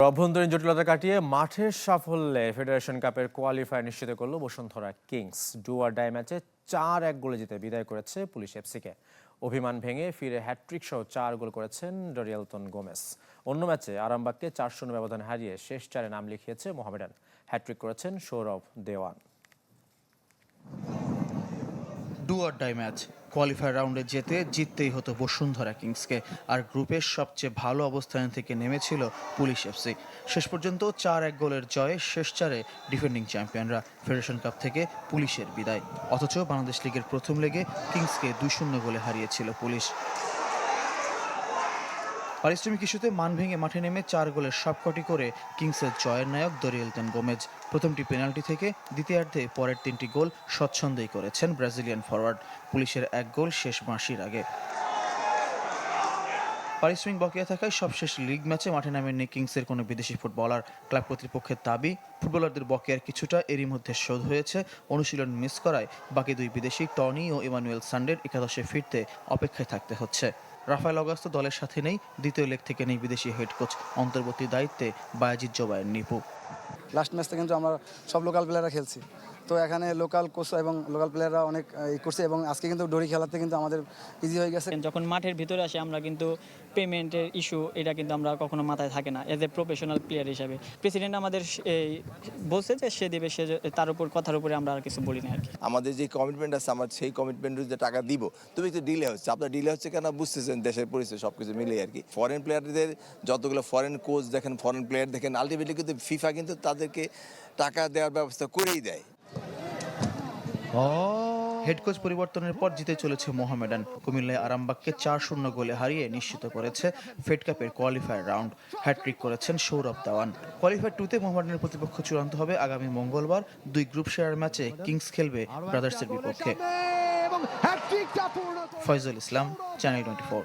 অভ্যন্তরীণ জটিলতা কাটিয়ে মাঠের সাফল্যে ফেডারেশন কাপের কোয়ালিফায়ার নিশ্চিত করল Bashundhara Kings. Do or die ম্যাচে 4-1 গোলে জিতে বিদায় করেছে পুলিশ এফসিকে। অভিমান ভেঙে ফিরে হ্যাটট্রিক সহ 4 গোল করেছেন ডরিয়েলটন গোমেজ। অন্য ম্যাচে আরামবাগকে 4-0 ব্যবধানে হারিয়ে শেষ 4-এ নাম লিখিয়েছে মোহামেডান। হ্যাটট্রিক করেছেন Sourav Dewan. Do or die match, qualifier রাউন্ডে জিততেই হতো বসুন্ধরা কিংসকে। আর গ্রুপের সবচেয়ে ভালো অবস্থান থেকে নেমেছিল পুলিশ এফসি। শেষ পর্যন্ত 4-1 গোলের জয়ে শেষ 4-এ ডিফেন্ডিং চ্যাম্পিয়নরা। ফেডারেশন কাপ থেকে পুলিশের বিদায়। অথচ বাংলাদেশ লিগের প্রথম লেগে কিংসকে 2-0 গোলে হারিয়েছিল পুলিশ। পারিশ্রমিক ইস্যুতে মান ভেঙে মাঠে নেমে 4 গোলের সবকটি করে কিংসের জয়ের নায়ক ডরিয়েলটন গোমেজ। প্রথমটি পেনাল্টি থেকে, দ্বিতীয়ার্ধে পরের 3টি গোল স্বচ্ছন্দেই করেছেন ব্রাজিলিয়ান ফরওয়ার্ড। পুলিশের 1 গোল শেষ বাঁশির আগে। পারিশ্রমিক বকেয়া থাকায় সবশেষ লিগ ম্যাচে মাঠে নামেননি কিংসের কোনো বিদেশি ফুটবলার। ক্লাব কর্তৃপক্ষের দাবি, ফুটবলারদের বকেয়ার কিছুটা এরই মধ্যে শোধ হয়েছে। অনুশীলন মিস করায় বাকি 2 বিদেশি টনি ও ইমানুয়েল সান্ডের একাদশে ফিরতে অপেক্ষায় থাকতে হচ্ছে। রাফায়েল অগাস্তো দলের সাথে নেই, দ্বিতীয় লেগ থেকে নেই বিদেশি হেড কোচ। অন্তর্বর্তী দায়িত্বে বায়েজিদ জোবায়ের নিপু। লাস্ট ম্যাচটা কিন্তু আমরা সব লোকাল প্লেয়াররা খেলছি, তো এখানে লোকাল কোচ এবং লোকাল প্লেয়াররা অনেক করছে এবং আজকে কিন্তু ডরি খেলাতে কিন্তু আমাদের ইজি হয়ে গেছে। যখন মাঠের ভিতরে আসে আমরা কিন্তু পেমেন্টের ইস্যু এটা কিন্তু আমরা কখনো মাথায় থাকে না এজ এ প্রফেশনাল প্লেয়ার হিসাবে। প্রেসিডেন্ট আমাদের বলছে যে সে দেবে, সে তার উপর কথার উপরে আমরা আর কিছু বলি না আর কি। আমাদের যে কমিটমেন্ট আছে, আমার সেই কমিটমেন্টের যে টাকা দিব, তুমি একটু ডিলে হচ্ছে। আপনার ডিলে হচ্ছে কেন বুঝতেছেন, দেশের পরিস্থিতি সব কিছু মিলে আর কি। ফরেন প্লেয়ারদের যতগুলো ফরেন কোচ দেখেন, ফরেন প্লেয়ার দেখেন, আলটিমেটলি কিন্তু ফিফা কিন্তু তাদেরকে টাকা দেওয়ার ব্যবস্থা করেই দেয়। হেড কোচ পরিবর্তনের পর জিতে চলেছে মোহামেডান। কুমিল্লায় আরামবাগকে 4-0 গোলে হারিয়ে নিশ্চিত করেছে ফেড কাপের কোয়ালিফায়ার রাউন্ড। হ্যাটট্রিক করেছেন সৌরভ দেওয়ান। কোয়ালিফায়ার 2-তে মোহামেডানের প্রতিপক্ষ চূড়ান্ত হবে আগামী মঙ্গলবার। 2 গ্রুপ শেয়ার ম্যাচে কিংস খেলবে ব্রাদার্সের বিপক্ষে। ফয়জুল ইসলাম, চ্যানেল 24।